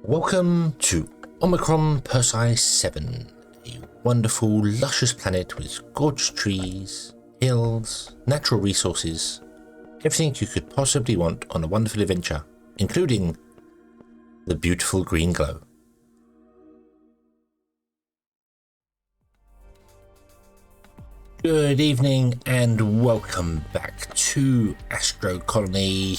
Welcome to Omicron Persei 7, a wonderful, luscious planet with gorgeous trees, hills, natural resources, everything you could possibly want on a wonderful adventure, including the beautiful green glow. Good evening and welcome back to Astro Colony.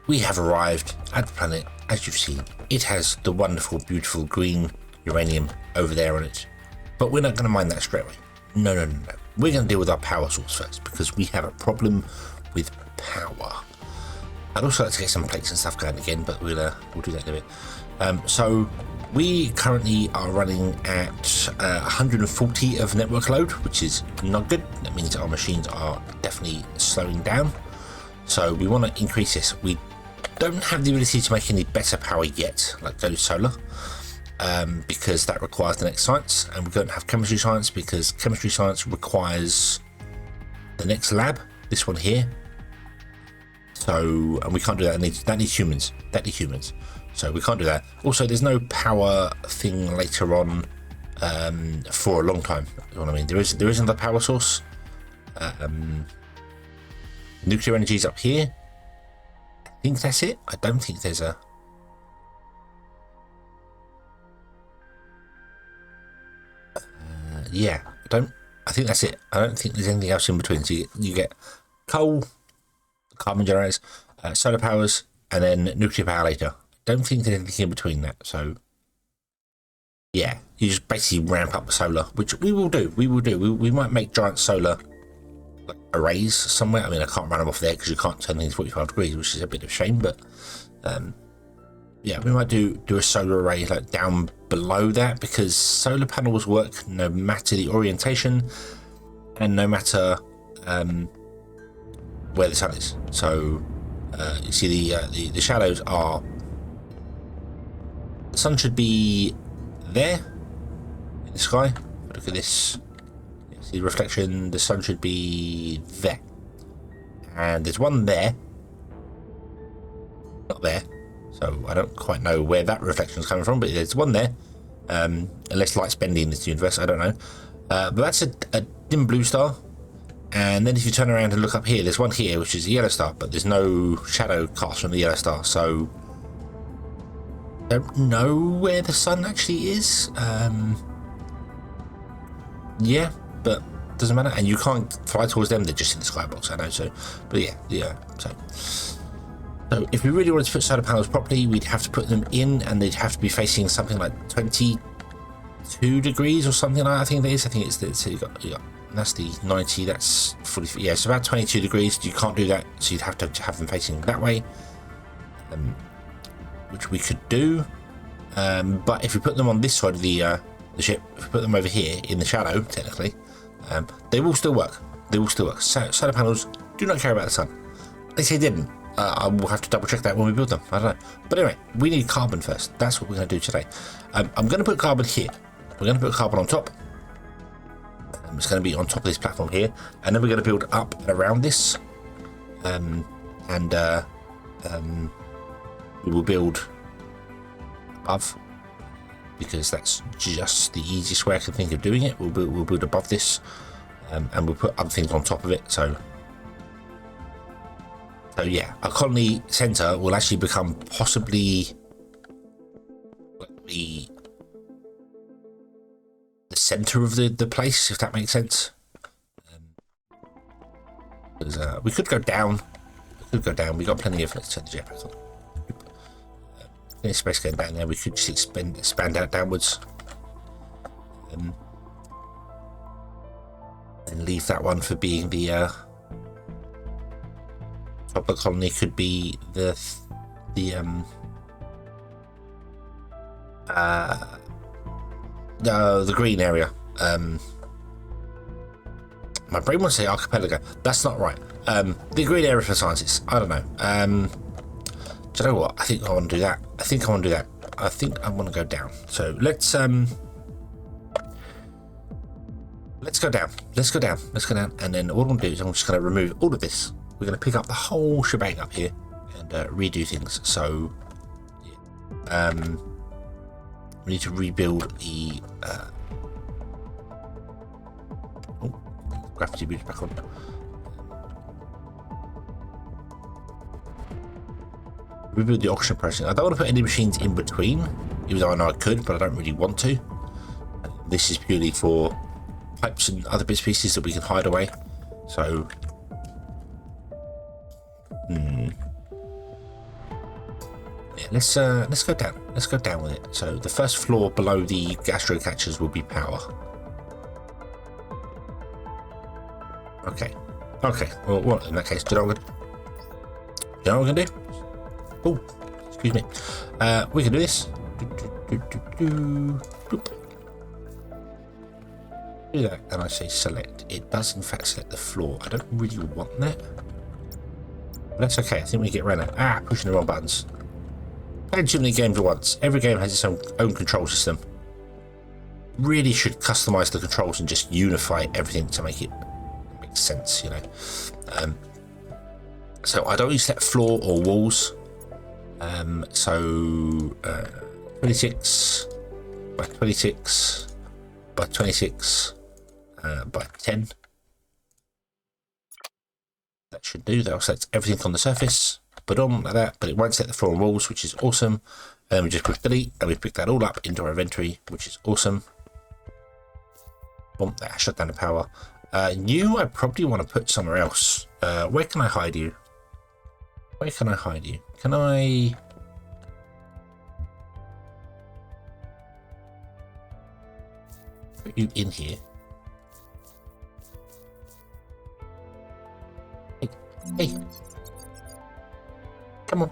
We have arrived at the planet. As you've seen, it has the wonderful, beautiful green uranium over there on it. But we're not going to mine that straight away. No. We're going to deal with our power source first because we have a problem with power. I'd also like to get some plates and stuff going again, but we'll do that in a bit. So we currently are running at 140 of network load, which is not good. That means our machines are definitely slowing down. So we want to increase this. We don't have the ability to make any better power yet, like go to solar, because that requires the next science, and we don't have chemistry science because chemistry science requires the next lab, this one here. So, and we can't do that. That needs humans. So we can't do that. Also, there's no power thing later on for a long time. You know what I mean? There isn't a power source. Nuclear energy is up here. I think that's it. I don't think there's a... yeah, I think that's it. I don't think there's anything else in between. So you get coal, carbon generators, solar powers, and then nuclear power later. Don't think there's anything in between that. So yeah, you just basically ramp up the solar, which we will do. We might make giant solar arrays somewhere. I mean, I can't run them off there because you can't turn things 45 degrees, which is a bit of a shame, but yeah, we might do a solar array like down below that, because solar panels work no matter the orientation and no matter where the sun is. So you see the shadows are, the sun should be there in the sky. Look at this. See the reflection, the sun should be there. And there's one there. Not there. So I don't quite know where that reflection is coming from, but there's one there. Unless light's bending in this universe, I don't know. But that's a dim blue star. And then if you turn around and look up here, there's one here, which is a yellow star, but there's no shadow cast from the yellow star. So I don't know where the sun actually is. Yeah. But doesn't matter, and you can't fly towards them, they're just in the skybox, I know. So but yeah, so if we really wanted to put solar panels properly, we'd have to put them in, and they'd have to be facing something like 22 degrees or something like that. I think it's so you got that's the 90, that's 40, yeah, it's about 22 degrees. You can't do that, so you'd have to have them facing that way, which we could do, but if we put them on this side of the ship, if we put them over here in the shadow, technically, they will still work. Solar panels do not care about the sun. They say didn't. I will have to double check that when we build them. I don't know. But anyway, we need carbon first. That's what we're going to do today. I'm going to put carbon here. We're going to put carbon on top. It's going to be on top of this platform here. And then we're going to build up and around this. We will build above, because that's just the easiest way I can think of doing it. We'll build above this, and we'll put other things on top of it. So yeah, our colony center will actually become possibly the center of the place, if that makes sense. We could go down. We got plenty of. Let's turn the jetpack on. There's space going down there. We could just expand out downwards, and leave that one for being the top of the colony. Could be the green area. My brain wants to say archipelago. That's not right. The green area for scientists. I don't know. Do you know what? I think I want to do that. I think I want to go down. So let's go down. And then all I'm going to do is I'm just going to remove all of this. We're going to pick up the whole shebang up here and redo things. So yeah. We need to rebuild the gravity boots back on. Rebuild the oxygen processing. I don't want to put any machines in between, even though I know I could, but I don't really want to. This is purely for pipes and other bits and pieces that we can hide away. So yeah, let's go down. Let's go down with it. So the first floor below the gastro catchers will be power. Okay. Okay. Well, in that case, do you know what we're gonna do? Oh, excuse me. We can do this. Do that, and I say select. It does in fact select the floor. I don't really want that. But that's okay. I think we get around that. Pushing the wrong buttons. Playing too many games at once. Every game has its own control system. Really should customize the controls and just unify everything to make it make sense, you know. So I don't use that floor or walls. 26 by 26 by 26 by 10. That should do. That'll select everything on the surface. Boom, like that, but it won't set the floor and walls, which is awesome. And then we just push delete, and we pick that all up into our inventory, which is awesome. Boom, that shut down the power. You, I probably want to put somewhere else. Where can I hide you? Where can I hide you? Can I... put you in here? Hey, hey. Come on.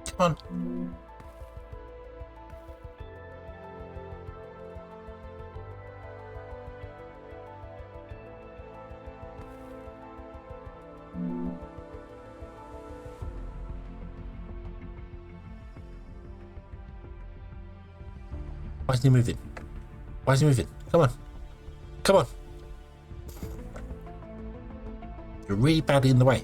Come on. Why isn't he moving? Why is he moving? Come on. Come on. You're really badly in the way.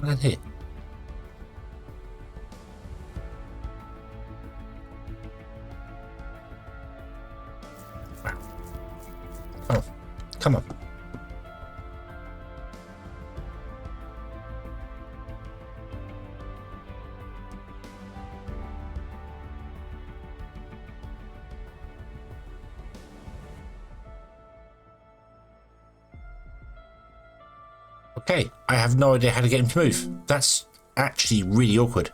Look at here. Wow. Come on. Come on. Okay, I have no idea how to get him to move. That's actually really awkward.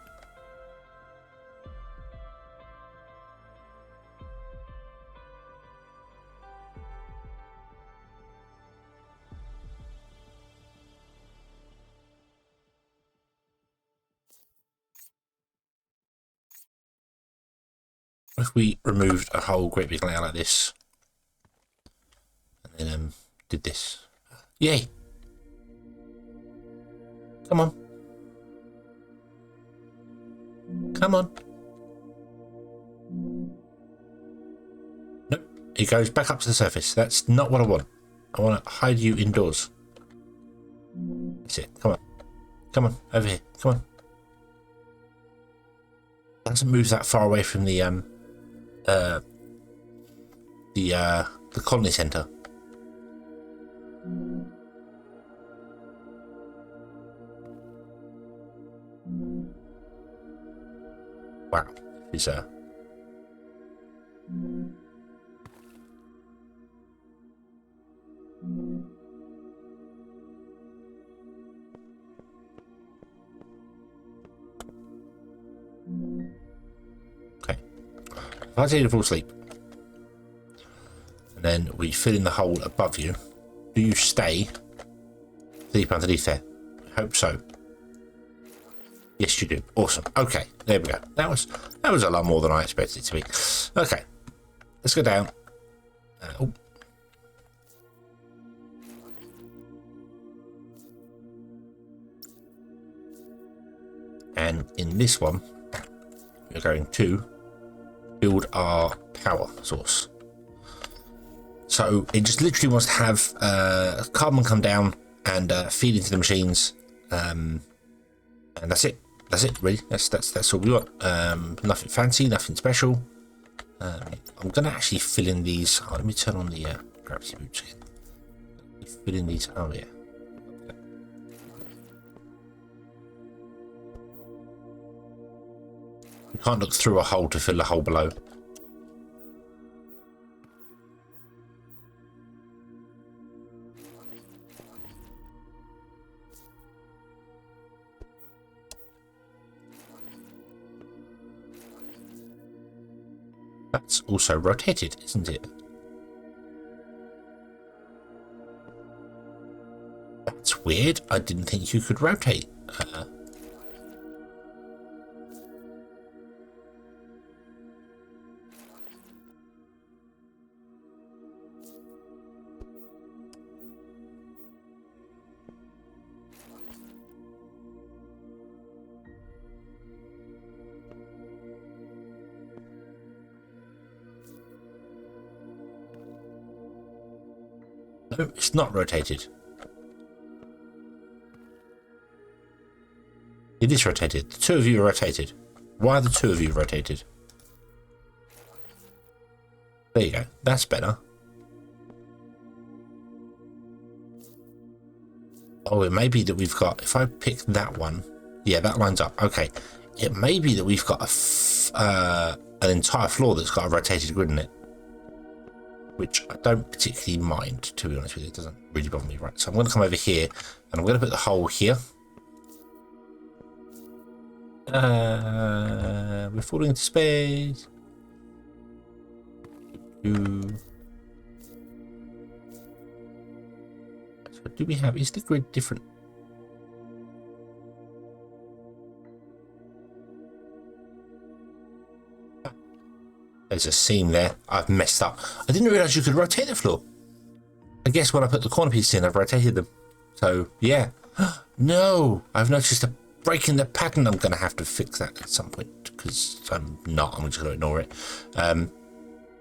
What if we removed a whole great big layer like this? And then did this. Yay! Come on. Come on. Nope. It goes back up to the surface. That's not what I want. I want to hide you indoors. That's it. Come on. Come on. Over here. Come on. Doesn't move that far away from the colony center. Wow, is okay. If I tell you to fall asleep, and then we fill in the hole above you, do you stay deep underneath there? I hope so. Yes, you do. Awesome. Okay, there we go. That was a lot more than I expected it to be. Okay, let's go down. Oh. And in this one, we're going to build our power source. So it just literally wants to have carbon come down and feed into the machines, and that's it. That's it, really. That's all we want. Nothing fancy, nothing special. I'm gonna actually fill in these. Oh, let me turn on the gravity boots again. Fill in these. Oh yeah. You can't look through a hole to fill the hole below. That's also rotated, isn't it? That's weird. I didn't think you could rotate. No, it's not rotated. It is rotated. The two of you are rotated. Why are the two of you rotated? There you go. That's better. Oh, it may be that we've got... If I pick that one... Yeah, that lines up. Okay. It may be that we've got an entire floor that's got a rotated grid in it. Which I don't particularly mind, to be honest with you. It doesn't really bother me. Right, so I'm going to come over here, and I'm going to put the hole here. We're falling into space. So do we have... Is the grid different? There's a seam there. I've messed up. I didn't realise you could rotate the floor. I guess when I put the corner pieces in, I've rotated them. So, yeah. No! I've noticed a break in the pattern. I'm going to have to fix that at some point. Because I'm not. I'm just going to ignore it.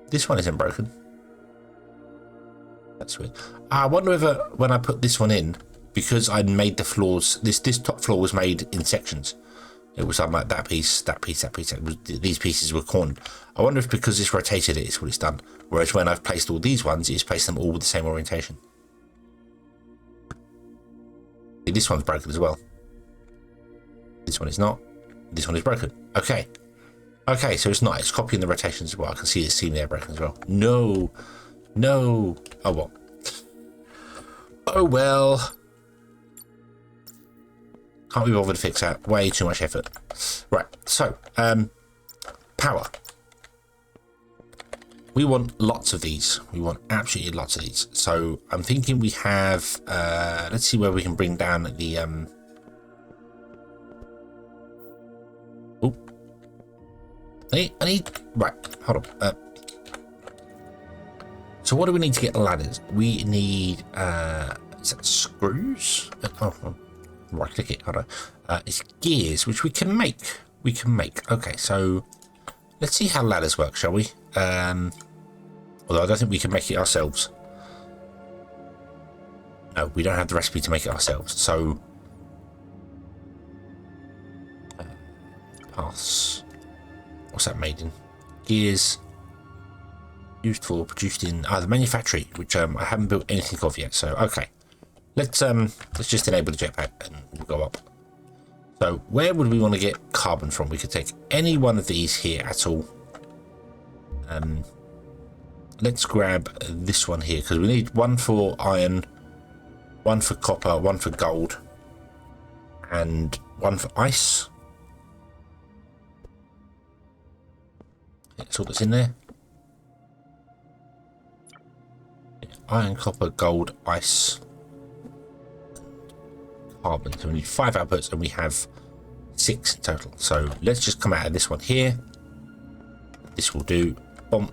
This one isn't broken. That's weird. I wonder whether when I put this one in, because I made the floors... This top floor was made in sections. It was like that piece, that piece, that piece. These pieces were cornered. I wonder if because it's rotated it's what it's done. Whereas when I've placed all these ones, it's placed them all with the same orientation. This one's broken as well. This one is not. This one is broken. Okay. Okay, so it's not. It's copying the rotations as well. I can see the seam there broken as well. No. No. Oh, well. Oh, well. Can't be bothered to fix that. Way too much effort. Right, so, power. We want lots of these. We want absolutely lots of these. So, I'm thinking we have, let's see where we can bring down the, oh. I need, right, hold on. So what do we need to get ladders? We need, is that screws? Oh, right click it, hold on. It's gears, which we can make. We can make. Okay, so let's see how ladders work, shall we? Although I don't think we can make it ourselves. No, we don't have the recipe to make it ourselves. So paths. What's that made in? Gears. Used for produced in the manufactory, which I haven't built anything of yet. So okay. Let's just enable the jetpack and we'll go up. So where would we want to get carbon from? We could take any one of these here at all. Let's grab this one here because we need one for iron, one for copper, one for gold, and one for ice. That's all that's in there. Iron, copper, gold, ice. Carbon. So we need 5 outputs and we have 6 in total. So let's just come out of this one here. This will do. Boom.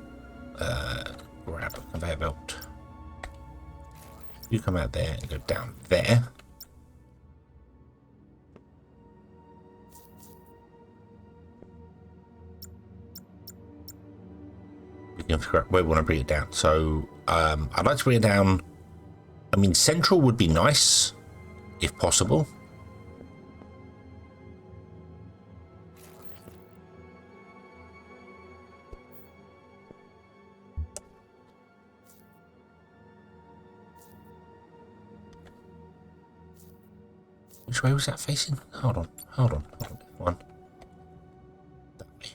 Grab a conveyor belt. You come out there and go down there. We can figure out where we want to bring it down. So I'd like to bring it down. I mean, central would be nice, if possible. Which way was that facing? Hold on. One. That way.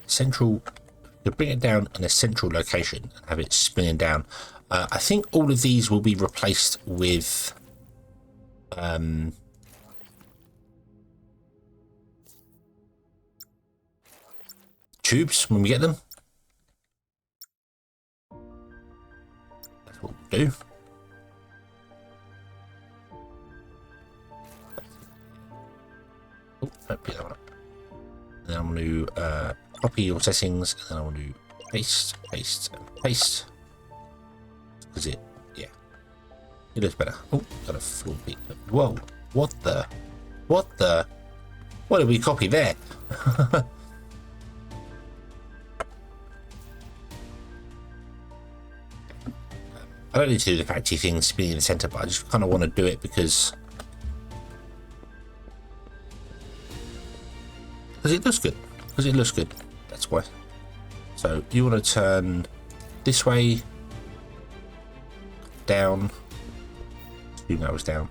Central. You bring it down in a central location and have it spinning down. I think all of these will be replaced with tubes when we get them. That's what we'll do. Oh, don't pick that one up. Then I'm going to copy your settings, and then I want to paste, and paste. Because it looks better. Oh, got a full beat. Whoa, what did we copy there? I don't need to do the factory thing spinning in the center, but I just kind of want to do it because it looks good. That's why. So you want to turn this way, down, 2 nose down,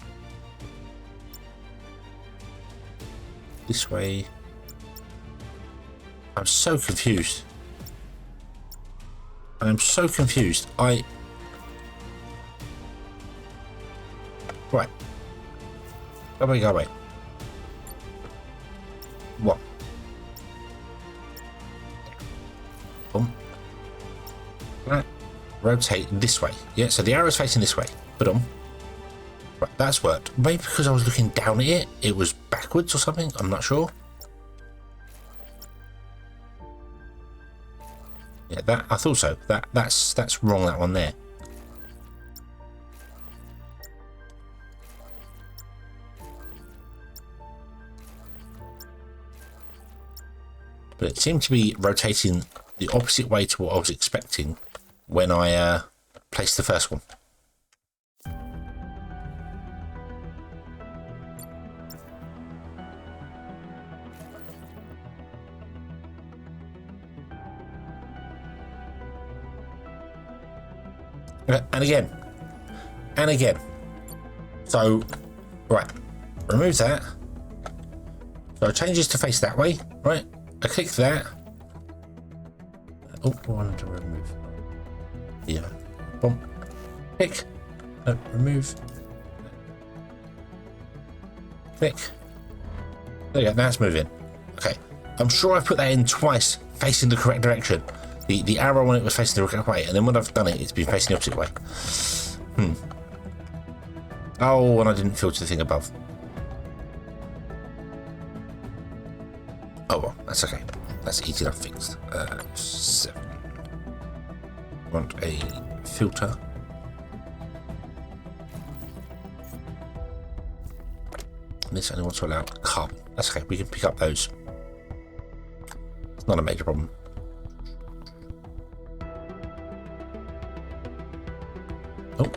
this way. I'm so confused. Right. Go away. What? Boom. Right. Rotate this way. Yeah, so the arrow's facing this way. Right, that's worked. Maybe because I was looking down at it, it was backwards or something. I'm not sure. Yeah, I thought so. That's wrong, that one there. But it seemed to be rotating the opposite way to what I was expecting when I placed the first one. And again. So, right, remove that. So it changes to face that way, right? I click that. Oh, I wanted to remove. Yeah. Boom. Click. No, remove. Click. There you go. Now it's moving. Okay. I'm sure I put that in twice, facing the correct direction. The arrow on it was facing the correct way, and then when I've done it, it's been facing the opposite way. Oh, and I didn't filter the thing above. Oh well, that's okay. That's easy enough fixed. 7. Want a filter. And this only wants to allow carbon. That's okay. We can pick up those. It's not a major problem. Oh.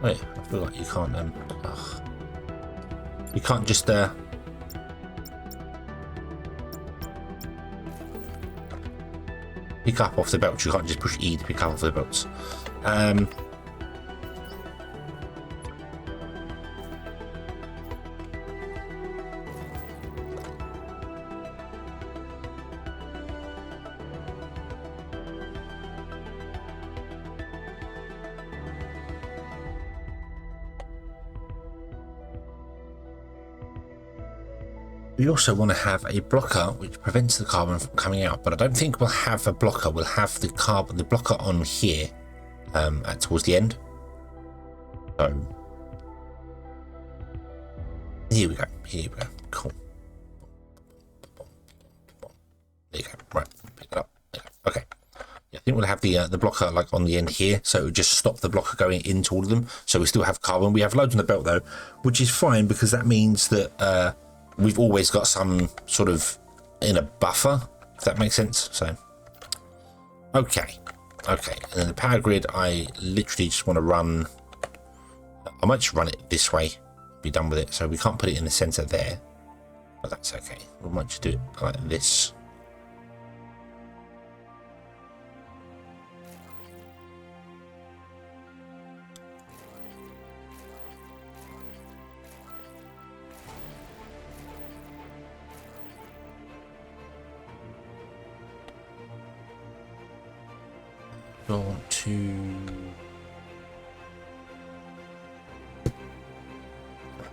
Wait, I feel like you can't. You can't just pick up off the belts. You can't just push E to pick up off the belts. We also want to have a blocker which prevents the carbon from coming out, but I don't think we'll have a blocker. We'll have the blocker on here towards the end. So Here we go. Here we go. Cool. There you go. Right. Pick it up. Okay. Yeah, I think we'll have the blocker like on the end here, so it would just stop the blocker going into all of them. So we still have carbon. We have loads on the belt though, which is fine because that means that we've always got some sort of in a buffer, if that makes sense. So okay, and then the power grid, I literally just want to run. I might just run it this way, be done with it. So we can't put it in the center there, but that's okay. We might just do it like this. I want to.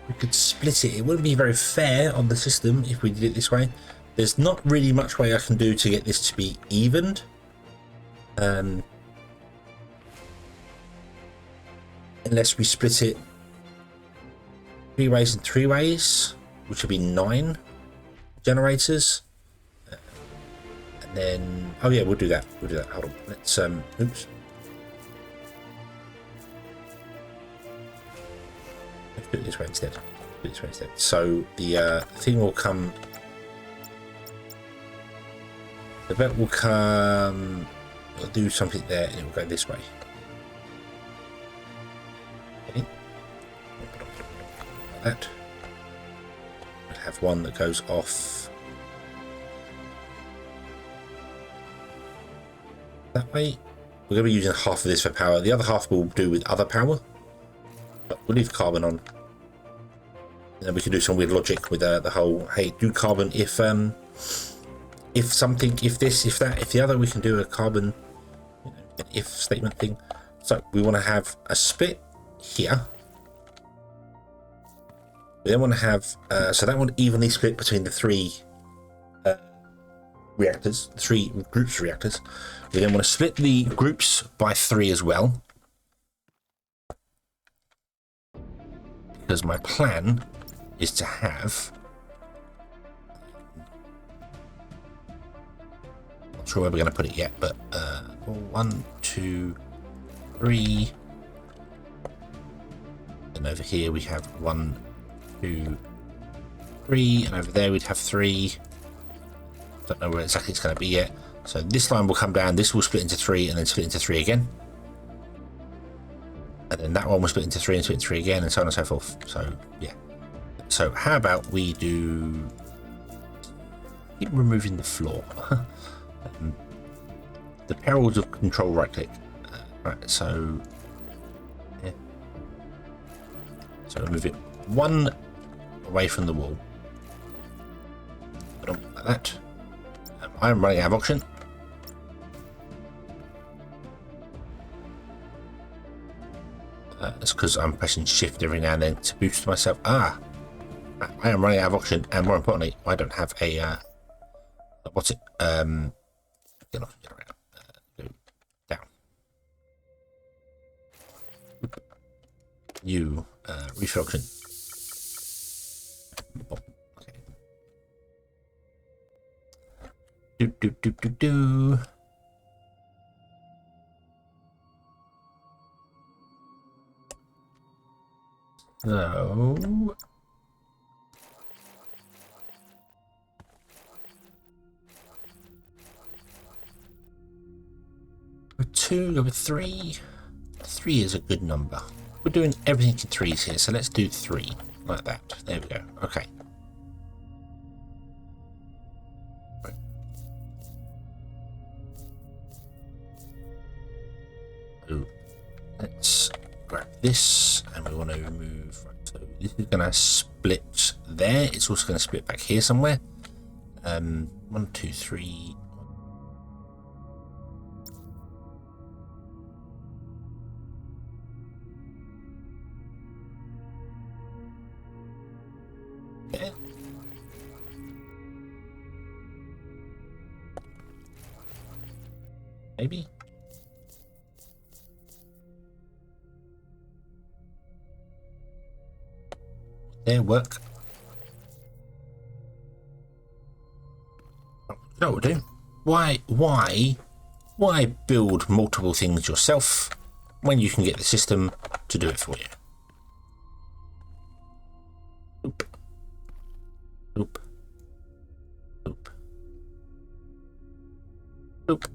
We could split it. It wouldn't be very fair on the system if we did it this way. There's not really much way I can do to get this to be evened. Unless we split it 3 ways and 3 ways, which would be 9 generators. And then, oh yeah, we'll do that. Hold on. Let's oops. Let's do it this way instead. So the thing will come. The belt will come. It'll do something there, and it will go this way. Okay. Like that. We'll have one that goes off that way. We're going to be using half of this for power. The other half we'll do with other power. But we'll leave carbon on. And then we can do some weird logic with the whole, hey, do carbon if something, if this, if that, if the other, we can do a carbon, you know, an if statement thing. So we want to have a split here. We then want to have, so that one evenly split between the 3 reactors, 3 groups of reactors. We then want to split the groups by 3 as well. Because my plan is to have, not sure where we're going to put it yet, but 1, 2, 3. And over here we have 1, 2, 3, and over there we'd have 3. Don't know where exactly it's going to be yet. So this line will come down, this will split into 3 and then split into 3 again. And then that one will split into 3 and split into 3 again, and so on and so forth. So yeah. So how about we do, keep removing the floor. The perils of control right click. Right, so yeah. So move it 1 away from the wall. Like that. I am running out of oxygen. That's because I'm pressing shift every now and then to boost myself. I am running out of oxygen, and more importantly, I don't have a what's it? Get off, get around. Go down. You refill oxygen. Okay. Do. So with 2, go with 3. 3 is a good number. We're doing everything in 3s here, so let's do 3 like that. There we go. Okay. Right. So let's grab this, and we want to remove. Right, so this is going to split there. It's also going to split back here somewhere. 1, 2, 3. Okay. Maybe. There, work. know what we'll do? Why build multiple things yourself when you can get the system to do it for you? Oop. Oop. Oop. Oop.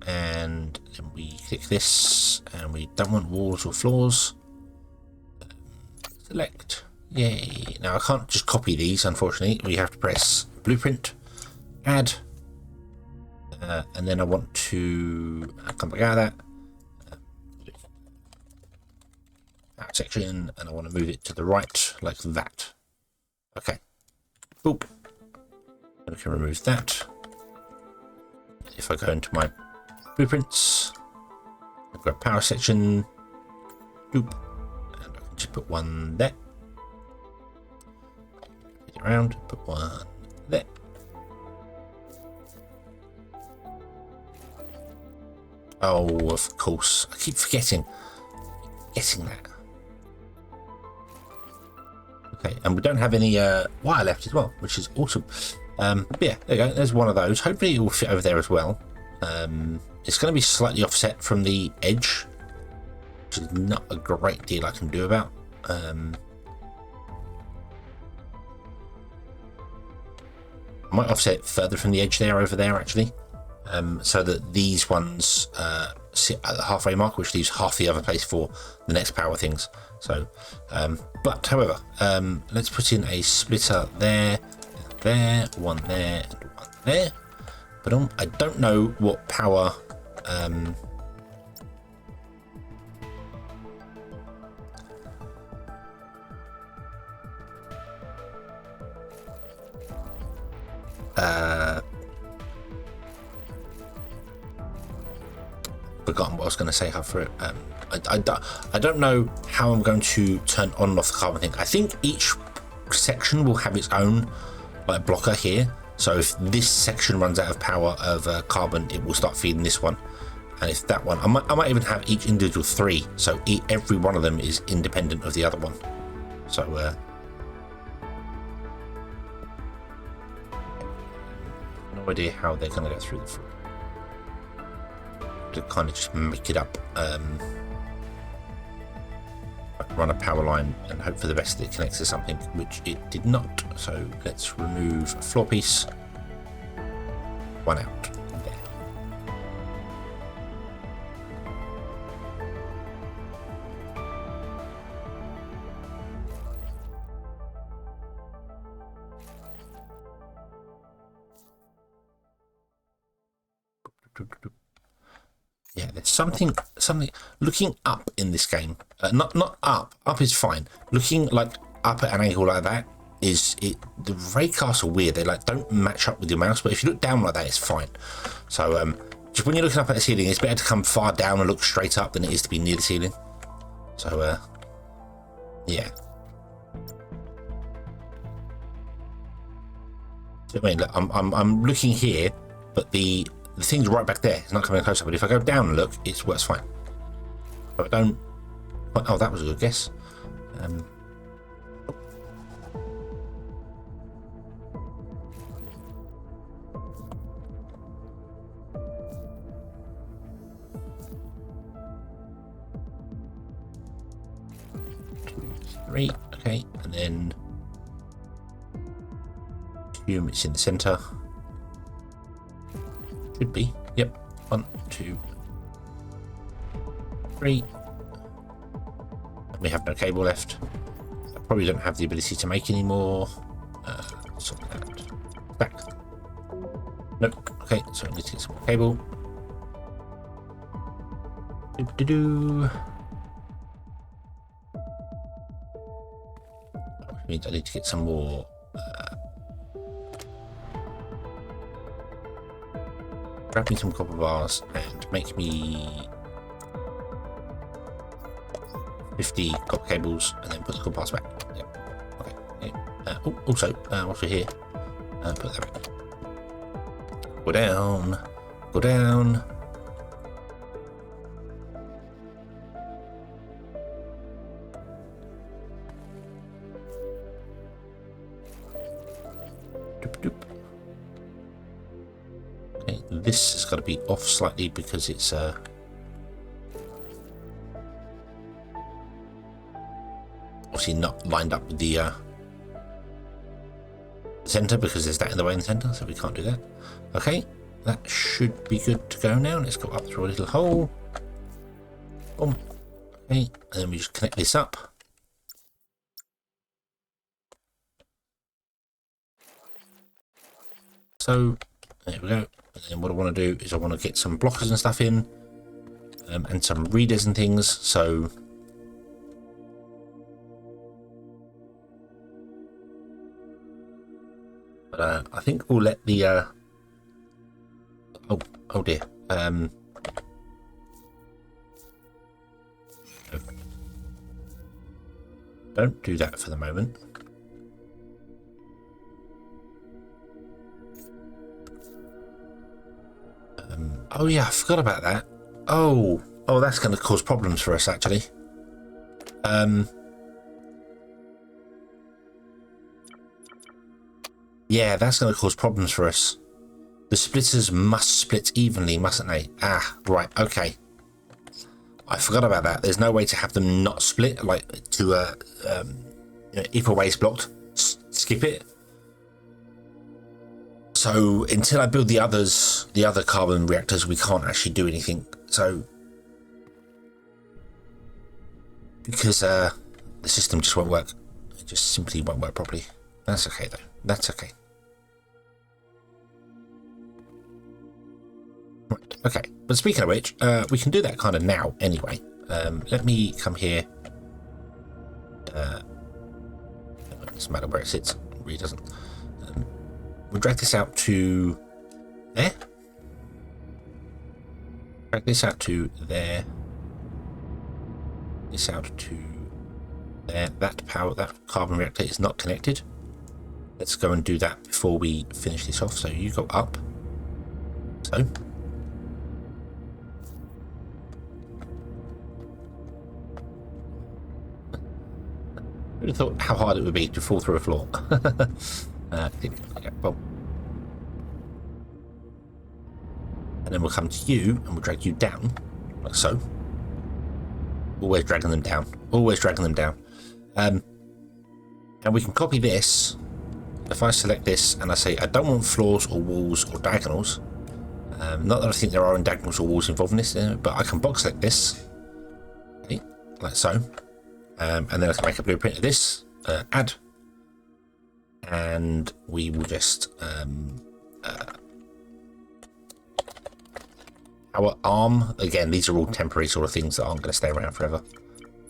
And then we click this, and we don't want walls or floors. Select. Yay. Now I can't just copy these, unfortunately. We have to press blueprint, add, and then I want to come back out of that section, and I want to move it to the right like that. Okay. Boop. And we can remove that. If I go into my blueprints, I've got a power section. Boop. And I can just put one there. Get it around, put one there. Oh, of course. I keep forgetting that. Okay, and we don't have any wire left as well, which is awesome. But yeah, there you go. There's one of those. Hopefully it will fit over there as well. It's going to be slightly offset from the edge, which is not a great deal I can do about. I might offset it further from the edge there over there actually, so that these ones sit at the halfway mark, which leaves half the other place for the next power things. So, but however, let's put in a splitter there, one there, and one there. But I don't know what power. Forgotten what I was going to say for it. I don't know how I'm going to turn on and off the carbon thing. I think each section will have its own like blocker here. So if this section runs out of power of carbon, it will start feeding this one. And if that one, I might even have each individual 3. So every one of them is independent of the other one. So no idea how they're going to go through the floor. To kind of just make it up. Run a power line and hope for the best that it connects to something, which it did not. So let's remove a floor piece. One out. There. Yeah, there's something looking up in this game. Not up. Up is fine. Looking like up at an angle like that is it. The raycasts are weird. They like don't match up with your mouse. But if you look down like that, it's fine. So just when you're looking up at the ceiling, it's better to come far down and look straight up than it is to be near the ceiling. So yeah. So, I mean, look, I'm looking here, but the thing's right back there. It's not coming closer. But if I go down and look, it works fine. But I don't. Oh, that was a good guess. Three. Okay, and then assume it's in the center. Should be. Yep. 1, 2, 3. We have no cable left. I probably don't have the ability to make any more. Sort that back. Nope. Okay, so I need to get some more cable. Which means I need to get some more. Grab me some copper bars and make me 50 copper cables, and then put the copper bars back. Yep. Okay. Yeah. Also, whilst we're here, put that back. Go down. Go down. Doop, doop. this has got to be off slightly because it's obviously not lined up with the center, because there's that in the way in the center, so we can't do that. Okay, that should be good to go now. Let's go up through a little hole. Boom. Okay, and then we just connect this up. So there we go. And then what I want to do is I want to get some blockers and stuff in, and some readers and things. So I think we'll let the oh dear, don't do that for the moment. Oh yeah, I forgot about that. Oh, that's going to cause problems for us actually. Yeah, that's going to cause problems for us. The splitters must split evenly, mustn't they? Ah, right, okay. I forgot about that. There's no way to have them not split, like to if a way's blocked, skip it. So until I build the other carbon reactors, we can't actually do anything. So because the system just won't work. It just simply won't work properly. That's okay though. That's okay. Right, okay. But speaking of which, we can do that kind of now anyway. Let me come here. It doesn't matter where it sits. It really doesn't. We'll drag this out to there. Drag this out to there. This out to there. That carbon reactor is not connected. Let's go and do that before we finish this off. So you go up. So. I would have thought how hard it would be to fall through a floor. Well. And then we'll come to you and we'll drag you down, like so. Always dragging them down. Always dragging them down. And we can copy this. If I select this and I say I don't want floors or walls or diagonals, not that I think there are any diagonals or walls involved in this, but I can box select this, okay, like so, and then I can make a blueprint of this, add, and we will just our arm, again, these are all temporary sort of things that aren't going to stay around forever,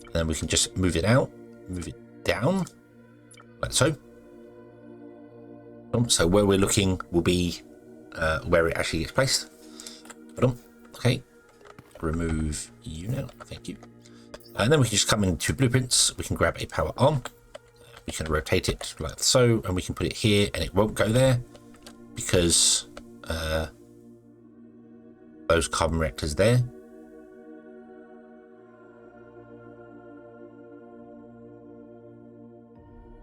and then we can just move it out, move it down, like so. So where we're looking will be where it actually gets placed. Okay, remove you now, thank you. And then we can just come into blueprints, we can grab a power arm, we can rotate it like so, and we can put it here, and it won't go there because those carbon reactors there.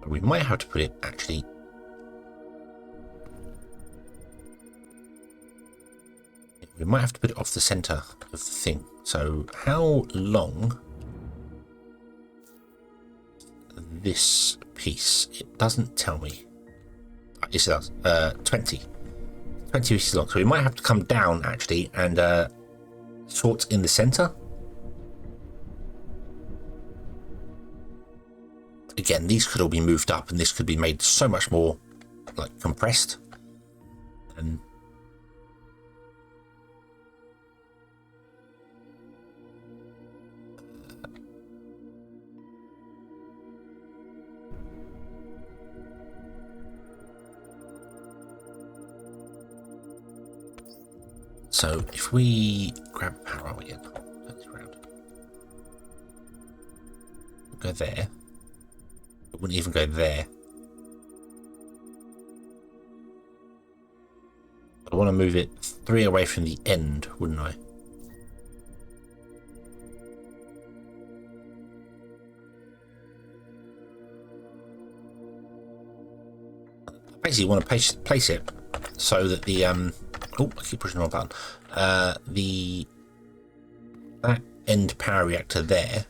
We might have to put it actually. We might have to put it off the center of the thing. So how long this piece? It doesn't tell me. Yes, it does. 20 pieces long. So we might have to come down actually and sort in the center. Again, these could all be moved up, and this could be made so much more like compressed. And so if we grab power arm again, turn this around, go there. It wouldn't even go there. I want to move it 3 away from the end, wouldn't I? I basically want to place it so that the Oh, I keep pushing the wrong button. That end power reactor there.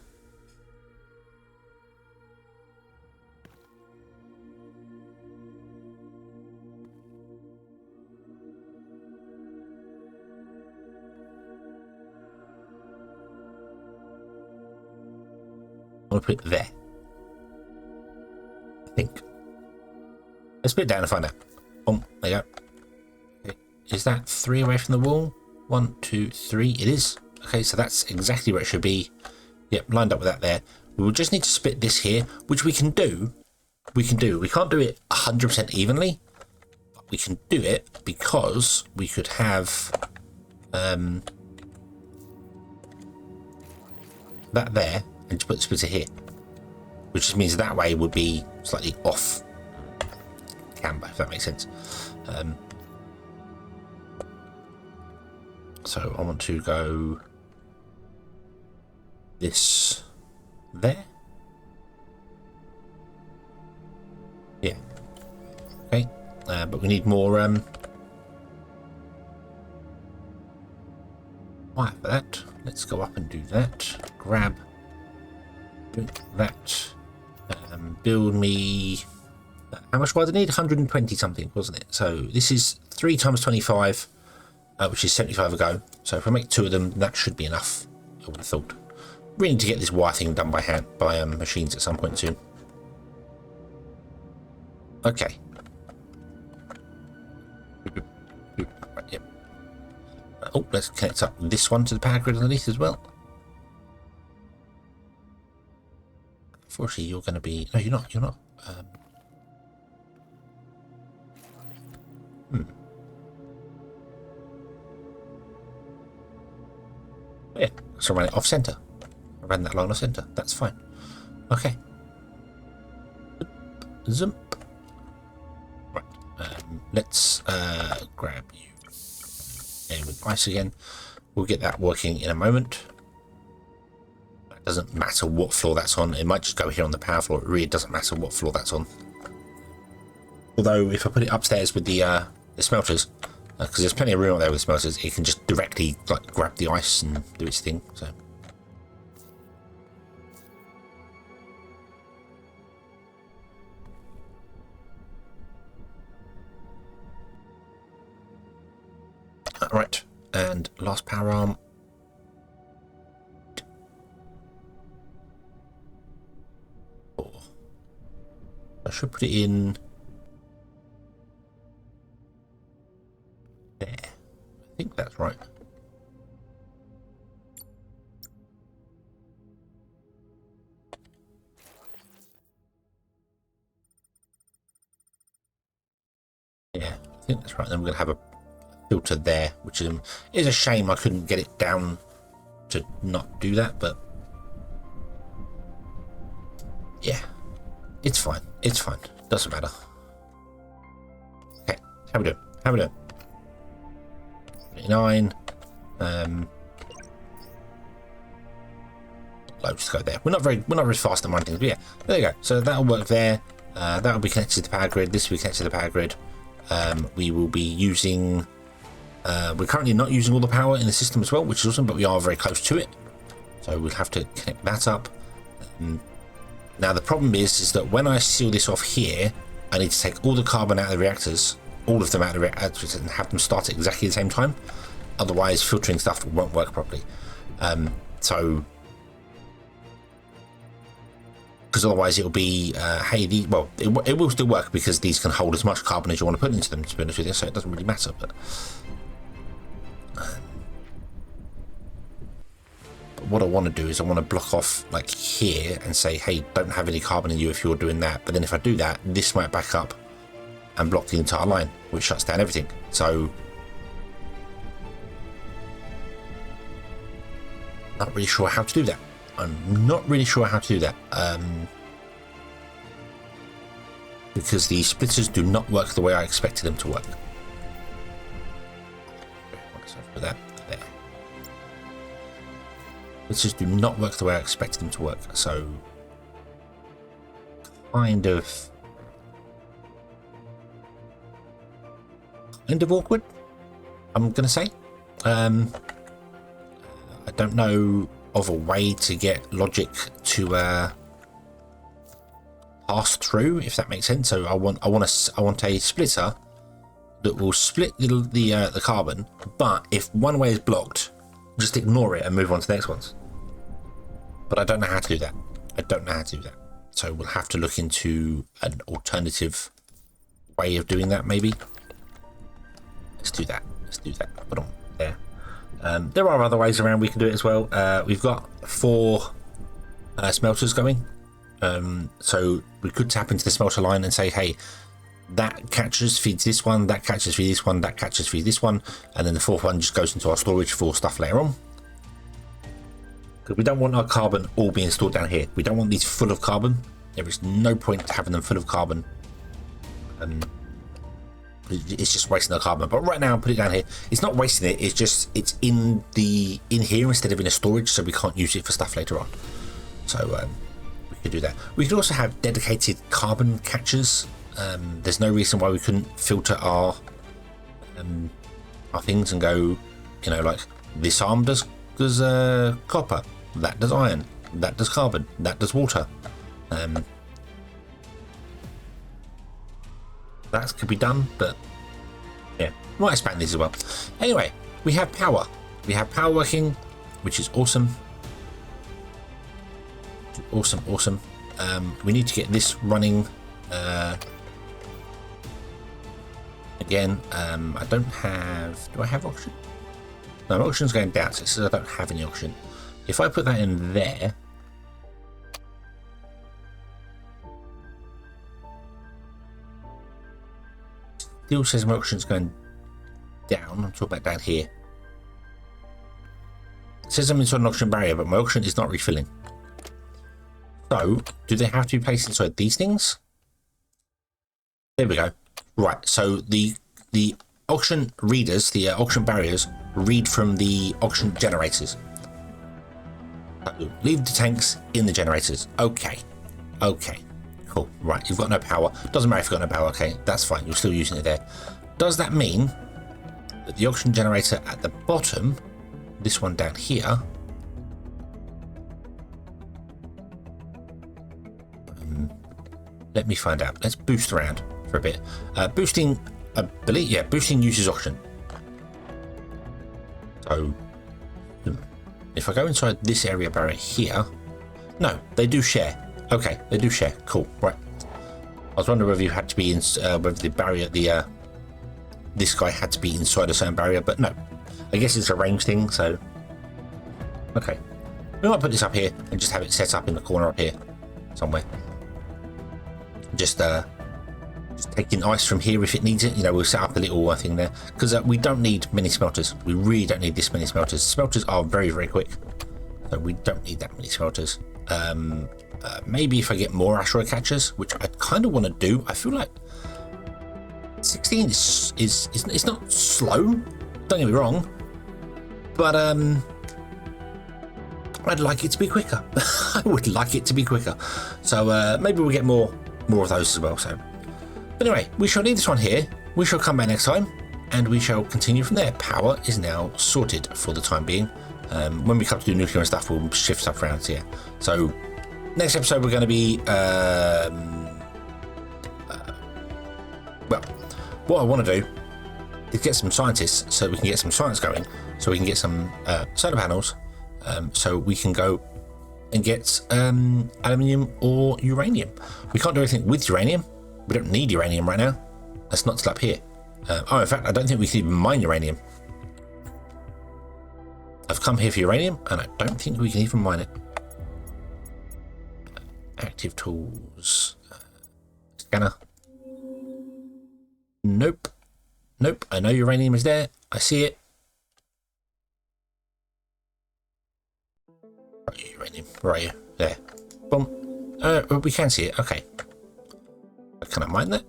I want to put it there. I think. Let's put it down and find out. Oh, there you go. Okay. Is that 3 away from the wall? 1, 2, 3. It is. Okay, so that's exactly where it should be. Yep, lined up with that there. We will just need to split this here, which we can do. We can't do it 100% evenly, but we can do it because we could have that there and just put the splitter here, which just means that way would be slightly off camber, if that makes sense. So I want to go this there. Yeah. Okay. But we need more wire for that. Let's go up and do that. Grab that. Build me. How much wire do I need? 120 something, wasn't it? So this is 3 times 25, which is 75 a go. So if I make 2 of them, that should be enough. I would have thought. We need to get this wire thing done by hand, by machines at some point soon. Okay. Yep. Oh, let's connect up this one to the power grid underneath as well. Unfortunately, you're going to be... No, you're not. You're not. Yeah, so I ran it off center. I ran that line off center. That's fine. Okay. Zoom. Right. Let's grab you. And with ice again. We'll get that working in a moment. It doesn't matter what floor that's on. It might just go here on the power floor. It really doesn't matter what floor that's on. Although if I put it upstairs with the smelters, because there's plenty of room out there with the smelters, it can just directly like grab the ice and do its thing. So. Right, and last power arm. Oh. I should put it in there. I think that's right. Yeah, I think that's right. Then we're going to have a filter there, which is a shame I couldn't get it down to not do that, but yeah, it's fine. It's fine. Doesn't matter. Okay, how we doing? How we doing? 29. Loads to go there. We're not very fast at running things, but yeah, there you go. So that'll work there. That'll be connected to the power grid. This will be connected to the power grid. We will be using. We're currently not using all the power in the system as well, which is awesome, but we are very close to it. So we'll have to connect that up. Now the problem is that when I seal this off here, I need to take all the carbon out of the reactors, all of them out of the reactors, and have them start at exactly the same time. Otherwise, filtering stuff won't work properly. Because otherwise it'll be, hey, it will still work because these can hold as much carbon as you want to put into them, to be honest with you, so it doesn't really matter. But what I want to do is I want to block off like here and say, hey, don't have any carbon in you if you're doing that. But then if I do that, this might back up and block the entire line, which shuts down everything. So not really sure how to do that. I'm not really sure how to do that. Because the splitters do not work the way I expected them to work. Put that there. Splitters do not work the way I expected them to work. So kind of awkward. I'm going to say. I don't know of a way to get logic to pass through, if that makes sense. So I want a splitter that will split the carbon, but if one way is blocked, just ignore it and move on to the next ones. But I don't know how to do that. So we'll have to look into an alternative way of doing that, maybe. Let's do that. Put on there. There are other ways around we can do it as well. We've got 4 smelters going. So we could tap into the smelter line and say, hey, that catches feeds this one, that catches feeds this one, that catches feeds this one, and then the 4th one just goes into our storage for stuff later on. Because we don't want our carbon all being stored down here. We don't want these full of carbon. There is no point having them full of carbon. It's just wasting our carbon. But right now, put it down here. It's not wasting it. It's just it's in here instead of in a storage, so we can't use it for stuff later on. So we could do that. We could also have dedicated carbon catchers. There's no reason why we couldn't filter our things and go, you know, like this arm does copper, that does iron, that does carbon, that does water. That could be done, but yeah, might expand these as well. Anyway, we have power. We have power working, which is awesome. Awesome. We need to get this running. Again, I don't have... Do I have oxygen? No, oxygen's going down, so it says I don't have any oxygen. If I put that in there... Still says my oxygen's going down. I'm talking about down here. It says I'm inside an oxygen barrier, but my oxygen is not refilling. So, do they have to be placed inside these things? There we go. Right, so the oxygen readers, the oxygen barriers, read from the oxygen generators. So leave the tanks in the generators. Okay, cool. Right, you've got no power. Doesn't matter if you've got no power. Okay, that's fine. You're still using it there. Does that mean that the oxygen generator at the bottom, this one down here, let me find out. Let's boost around for a bit. Boosting, I believe, yeah, boosting uses oxygen. So, if I go inside this area barrier here, no, they do share. Okay, they do share. Cool, right. I was wondering whether you had to be in, whether the barrier, this guy had to be inside a certain barrier, but no. I guess it's a range thing, so. Okay. We might put this up here and just have it set up in the corner up here somewhere. Just taking ice from here if it needs it. You know, we'll set up a little thing there because we don't need many smelters. We really don't need this many smelters. Smelters are very, very quick, so we don't need that many smelters. Maybe if I get more asteroid catchers, which I kind of want to do. I feel like 16 is it's not slow. Don't get me wrong, but I'd like it to be quicker. I would like it to be quicker. So maybe we'll get more of those as well. So, but anyway, we shall leave this one here. We shall come back next time, and we shall continue from there. Power is now sorted for the time being. When we come to do nuclear and stuff, we'll shift stuff around here. So, next episode we're going to be well, what I want to do is get some scientists so we can get some science going, so we can get some solar panels, so we can go and get aluminium or uranium. We can't do anything with uranium. We don't need uranium right now. That's not till up here. Oh, in fact, I don't think we can even mine uranium. I've come here for uranium, and I don't think we can even mine it. Active tools. Scanner. Nope. I know uranium is there. I see it. Uranium. Where are you? There. Boom. We can see it. Okay. Can I mine that?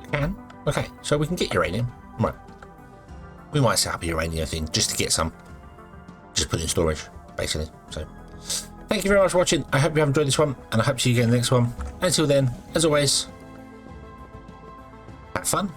I can. Okay, so we can get uranium. Right. We might set up a uranium thing just to get some. Just put it in storage, basically. So, Thank you very much for watching. I hope you have enjoyed this one, and I hope to see you again in the next one. Until then, as always, have fun.